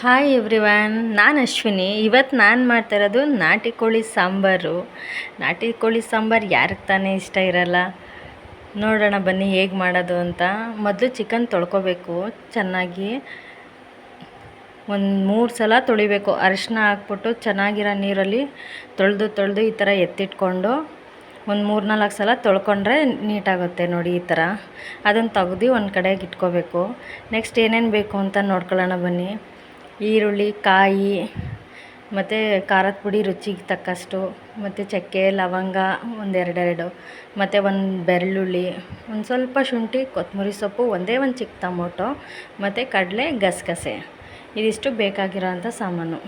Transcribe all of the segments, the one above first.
Hi everyone, ನಾನು ಅಶ್ವಿನಿ. ಇವತ್ತು ನಾನು ಮಾಡ್ತಾಯಿರೋದು ನಾಟಿ ಕೋಳಿ ಸಾಂಬಾರು. ನಾಟಿ ಕೋಳಿ ಸಾಂಬಾರು ಯಾರಿಗೆ ತಾನೇ ಇಷ್ಟ ಇರಲ್ಲ. ನೋಡೋಣ ಬನ್ನಿ ಹೇಗೆ ಮಾಡೋದು ಅಂತ. ಮೊದಲು ಚಿಕನ್ ತೊಳ್ಕೊಬೇಕು ಚೆನ್ನಾಗಿ. ಒಂದು 3 ಸಲ ತೊಳಿಬೇಕು. ಅರಿಶಿನ ಹಾಕ್ಬಿಟ್ಟು ಚೆನ್ನಾಗಿರೋ ನೀರಲ್ಲಿ ತೊಳೆದು ಈ ಥರ ಎತ್ತಿಟ್ಕೊಂಡು ಒಂದು 3-4 ಸಲ ತೊಳ್ಕೊಂಡ್ರೆ ನೀಟಾಗುತ್ತೆ ನೋಡಿ ಈ ಥರ. ಅದನ್ನು ತೆಗ್ದು ಒಂದು ಕಡೆಗೆ ಇಟ್ಕೋಬೇಕು. ನೆಕ್ಸ್ಟ್ ಏನೇನು ಬೇಕು ಅಂತ ನೋಡ್ಕೊಳ್ಳೋಣ ಬನ್ನಿ. ಈರುಳ್ಳಿ, ಕಾಯಿ, ಮತ್ತು ಖಾರದ ಪುಡಿ ರುಚಿಗೆ ತಕ್ಕಷ್ಟು, ಮತ್ತು ಚಕ್ಕೆ, ಲವಂಗ ಒಂದೆರಡೆರಡು, ಮತ್ತು ಒಂದು ಬೆಳ್ಳುಳ್ಳಿ, ಒಂದು ಸ್ವಲ್ಪ ಶುಂಠಿ, ಕೊತ್ತಂಬರಿ ಸೊಪ್ಪು, ಒಂದು ಚಿಕ್ಕ ಟೊಮೊಟೊ, ಮತ್ತು ಕಡಲೆ, ಗಸಗಸೆ. ಇದಿಷ್ಟು ಬೇಕಾಗಿರೋಂಥ ಸಾಮಾನು.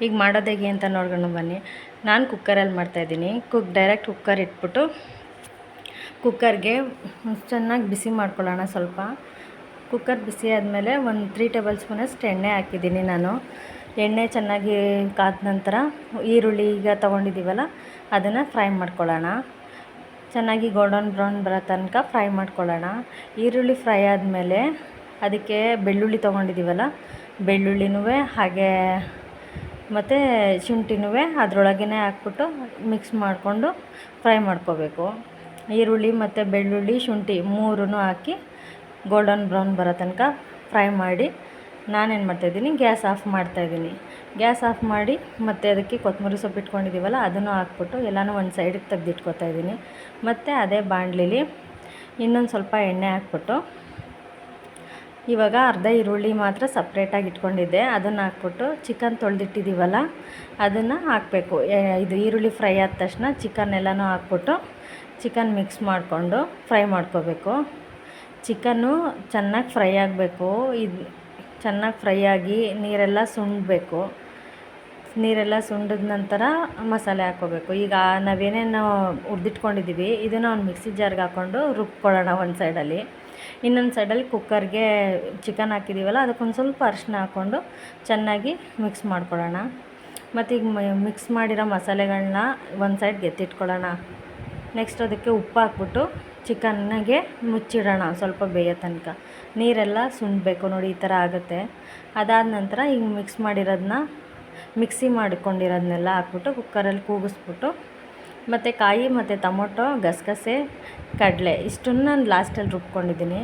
ಈಗ ಮಾಡೋದು ಹೇಗೆ ಅಂತ ನೋಡ್ಕೊಂಡು ಬನ್ನಿ. ನಾನು ಕುಕ್ಕರಲ್ಲಿ ಮಾಡ್ತಾಯಿದ್ದೀನಿ. ಡೈರೆಕ್ಟ್ ಕುಕ್ಕರ್ ಇಟ್ಬಿಟ್ಟು ಕುಕ್ಕರ್ಗೆ ಚೆನ್ನಾಗಿ ಬಿಸಿ ಮಾಡ್ಕೊಳ್ಳೋಣ. ಸ್ವಲ್ಪ ಕುಕ್ಕರ್ ಬಿಸಿ ಆದಮೇಲೆ ಒಂದು 3 ಟೇಬಲ್ ಸ್ಪೂನಷ್ಟು ಎಣ್ಣೆ ಹಾಕಿದ್ದೀನಿ ನಾನು. ಎಣ್ಣೆ ಚೆನ್ನಾಗಿ ಕಾದ ನಂತರ ಈರುಳ್ಳಿ ಈಗ ತೊಗೊಂಡಿದ್ದೀವಲ್ಲ ಅದನ್ನು ಫ್ರೈ ಮಾಡ್ಕೊಳ್ಳೋಣ. ಚೆನ್ನಾಗಿ ಗೋಲ್ಡನ್ ಬ್ರೌನ್ ಬರೋ ತನಕ ಫ್ರೈ ಮಾಡ್ಕೊಳ್ಳೋಣ. ಈರುಳ್ಳಿ ಫ್ರೈ ಆದಮೇಲೆ ಅದಕ್ಕೆ ಬೆಳ್ಳುಳ್ಳಿ ತೊಗೊಂಡಿದ್ದೀವಲ್ಲ ಬೆಳ್ಳುಳ್ಳಿನೂ ಹಾಗೆ ಮತ್ತು ಶುಂಠಿನೂ ಅದರೊಳಗೇ ಹಾಕ್ಬಿಟ್ಟು ಮಿಕ್ಸ್ ಮಾಡಿಕೊಂಡು ಫ್ರೈ ಮಾಡ್ಕೋಬೇಕು. ಈರುಳ್ಳಿ ಮತ್ತು ಬೆಳ್ಳುಳ್ಳಿ, ಶುಂಠಿ ಮೂರೂ ಹಾಕಿ ಗೋಲ್ಡನ್ ಬ್ರೌನ್ ಬರೋ ತನಕ ಫ್ರೈ ಮಾಡಿ ನಾನೇನು ಮಾಡ್ತಾಯಿದ್ದೀನಿ, ಗ್ಯಾಸ್ ಆಫ್ ಮಾಡ್ತಾಯಿದ್ದೀನಿ. ಗ್ಯಾಸ್ ಆಫ್ ಮಾಡಿ ಮತ್ತು ಅದಕ್ಕೆ ಕೊತ್ತಂಬರಿ ಸೊಪ್ಪು ಇಟ್ಕೊಂಡಿದ್ದೀವಲ್ಲ ಅದನ್ನು ಹಾಕ್ಬಿಟ್ಟು ಎಲ್ಲನೂ ಒಂದು ಸೈಡಿಗೆ ತೆಗೆದಿಟ್ಕೊತಾಯಿದ್ದೀನಿ. ಮತ್ತು ಅದೇ ಬಾಣಲಿಲಿ ಇನ್ನೊಂದು ಸ್ವಲ್ಪ ಎಣ್ಣೆ ಹಾಕ್ಬಿಟ್ಟು ಇವಾಗ ಅರ್ಧ ಈರುಳ್ಳಿ ಮಾತ್ರ ಸಪ್ರೇಟಾಗಿ ಇಟ್ಕೊಂಡಿದ್ದೆ, ಅದನ್ನು ಹಾಕ್ಬಿಟ್ಟು ಚಿಕನ್ ತೊಳೆದಿಟ್ಟಿದ್ದೀವಲ್ಲ ಅದನ್ನು ಹಾಕಬೇಕು. ಇದು ಈರುಳ್ಳಿ ಫ್ರೈ ಆದ ತಕ್ಷಣ ಚಿಕನ್ ಎಲ್ಲನೂ ಹಾಕ್ಬಿಟ್ಟು ಚಿಕನ್ ಮಿಕ್ಸ್ ಮಾಡಿಕೊಂಡು ಫ್ರೈ ಮಾಡ್ಕೋಬೇಕು. ಚಿಕನ್ನು ಚೆನ್ನಾಗಿ ಫ್ರೈ ಆಗಬೇಕು. ಇದು ಚೆನ್ನಾಗಿ ಫ್ರೈ ಆಗಿ ನೀರೆಲ್ಲ ಸುಂಡಬೇಕು. ನೀರೆಲ್ಲ ಸುಂಡಿದ ನಂತರ ಮಸಾಲೆ ಹಾಕ್ಕೋಬೇಕು. ಈಗ ನಾವೇನೇನು ಹುರಿದಿಟ್ಕೊಂಡಿದ್ದೀವಿ ಇದನ್ನು ಒಂದು ಮಿಕ್ಸಿ ಜಾರ್ಗೆ ಹಾಕ್ಕೊಂಡು ರುಬ್ಕೊಳ್ಳೋಣ ಒಂದು ಸೈಡಲ್ಲಿ. ಇನ್ನೊಂದು ಸೈಡಲ್ಲಿ ಕುಕ್ಕರ್ಗೆ ಚಿಕನ್ ಹಾಕಿದ್ದೀವಲ್ಲ ಅದಕ್ಕೊಂದು ಸ್ವಲ್ಪ ಅರಿಶಿನ ಹಾಕ್ಕೊಂಡು ಚೆನ್ನಾಗಿ ಮಿಕ್ಸ್ ಮಾಡ್ಕೊಳ್ಳೋಣ. ಮತ್ತು ಈಗ ಮಿಕ್ಸ್ ಮಾಡಿರೋ ಮಸಾಲೆಗಳನ್ನ ಒಂದು ಸೈಡ್ಗೆ ಎತ್ತಿಟ್ಕೊಳ್ಳೋಣ. ನೆಕ್ಸ್ಟ್ ಅದಕ್ಕೆ ಉಪ್ಪು ಹಾಕ್ಬಿಟ್ಟು ಚಿಕನ್ನಿಗೆ ಮುಚ್ಚಿಡೋಣ ಸ್ವಲ್ಪ ಬೇಯೋ ತನಕ. ನೀರೆಲ್ಲ ಸುಂಡಬೇಕು ನೋಡಿ, ಈ ಥರ ಆಗುತ್ತೆ. ಅದಾದ ನಂತರ ಈಗ ಮಿಕ್ಸಿ ಮಾಡಿಕೊಂಡಿರೋದನ್ನೆಲ್ಲ ಹಾಕ್ಬಿಟ್ಟು ಕುಕ್ಕರಲ್ಲಿ ಕೂಗಿಸ್ಬಿಟ್ಟು ಮತ್ತು ಕಾಯಿ ಮತ್ತು ಟೊಮೊಟೊ, ಗಸಗಸೆ, ಕಡಲೆ ಇಷ್ಟನ್ನು ನಾನು ಲಾಸ್ಟಲ್ಲಿ ರುಬ್ಕೊಂಡಿದ್ದೀನಿ.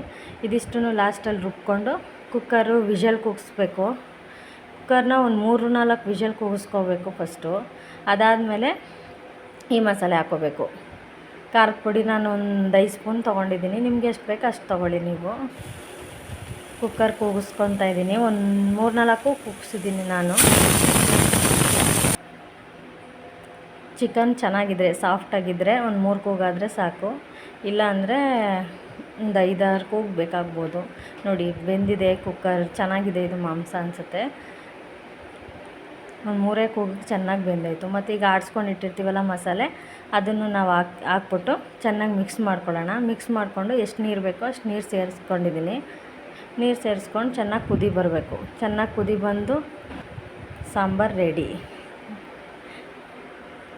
ಇದಿಷ್ಟನ್ನು ಲಾಸ್ಟಲ್ಲಿ ರುಬ್ಕೊಂಡು ಕುಕ್ಕರು ವಿಷಲ್ ಕೂಗಿಸ್ಬೇಕು. ಕುಕ್ಕರ್ನ ಒಂದು 3-4 ವಿಷಲ್ ಕೂಗಿಸ್ಕೋಬೇಕು ಫಸ್ಟು. ಅದಾದಮೇಲೆ ಈ ಮಸಾಲೆ ಹಾಕ್ಕೋಬೇಕು. ಖಾರದ ಪುಡಿ ನಾನು ಒಂದು 5 ಸ್ಪೂನ್ ತೊಗೊಂಡಿದ್ದೀನಿ. ನಿಮ್ಗೆ ಎಷ್ಟು ಬೇಕು ಅಷ್ಟು ತೊಗೊಳ್ಳಿ ನೀವು. ಕುಕ್ಕರ್ ಕೂಗಿಸ್ಕೊತಾ ಇದ್ದೀನಿ. ಒಂದು 3-4 ಕೂಗಿಸಿದ್ದೀನಿ ನಾನು. ಚಿಕನ್ ಚೆನ್ನಾಗಿದ್ದರೆ ಸಾಫ್ಟಾಗಿದ್ದರೆ ಒಂದು 3 ಕೂಗಾದರೆ ಸಾಕು. ಇಲ್ಲ ಅಂದರೆ ಒಂದು 5-6 ಕೂಗು ಬೇಕಾಗ್ಬೋದು. ನೋಡಿ ಬೆಂದಿದೆ ಕುಕ್ಕರ್, ಚೆನ್ನಾಗಿದೆ. ಇದು ಮಾಂಸ ಅನಿಸುತ್ತೆ. ಒಂದು 3 ಕೂಗಿಗೆ ಚೆನ್ನಾಗಿ ಬೆಂದಾಯಿತು. ಮತ್ತು ಈಗ ಆಡಿಸ್ಕೊಂಡು ಇಟ್ಟಿರ್ತೀವಲ್ಲ ಮಸಾಲೆ ಅದನ್ನು ನಾವು ಹಾಕ್ಬಿಟ್ಟು ಚೆನ್ನಾಗಿ ಮಿಕ್ಸ್ ಮಾಡ್ಕೊಳ್ಳೋಣ. ಮಿಕ್ಸ್ ಮಾಡಿಕೊಂಡು ಎಷ್ಟು ನೀರು ಬೇಕೋ ಅಷ್ಟು ನೀರು ಸೇರಿಸ್ಕೊಂಡಿದ್ದೀನಿ. ನೀರು ಸೇರಿಸ್ಕೊಂಡು ಚೆನ್ನಾಗಿ ಕುದಿ ಬರಬೇಕು. ಚೆನ್ನಾಗಿ ಕುದಿ ಬಂದು ಸಾಂಬಾರು ರೆಡಿ.